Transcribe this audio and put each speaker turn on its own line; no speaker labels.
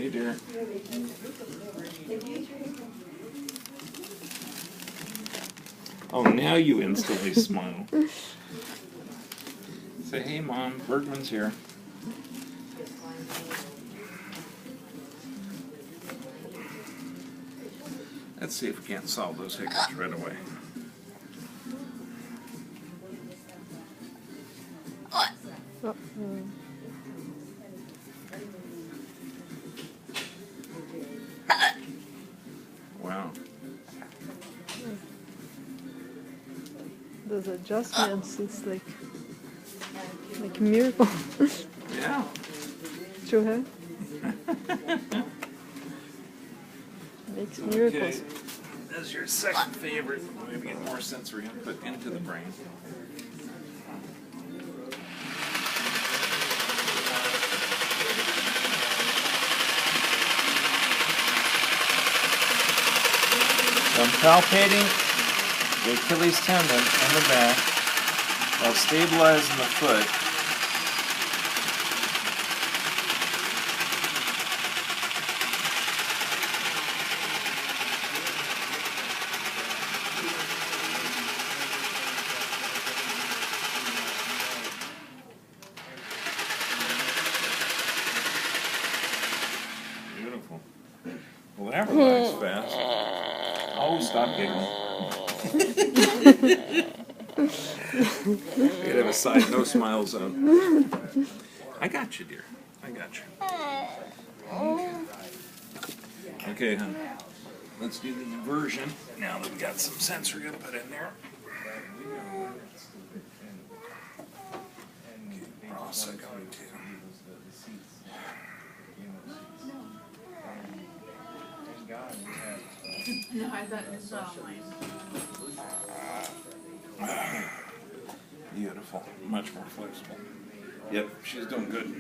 Hey, dear. Oh, now you instantly smile. Say, hey, Mom, Bergman's here. Let's see if we can't solve those hiccups right away. Wow.
Those adjustments, it's like a miracle.
Yeah.
True, huh? Makes miracles.
Okay. That's your second favorite. Maybe get more sensory input into the brain. So I'm palpating the Achilles tendon in the back while stabilizing the foot. Beautiful. Well, that relaxed fast. Oh, stop giggling. I gotta have a side no smile zone. I got you, dear. I got you. Okay, hon. Let's do the inversion now that we got some sensory input in there. Okay, also going to.
No, I thought it was online.
Beautiful. Much more flexible. Yep, she's doing good.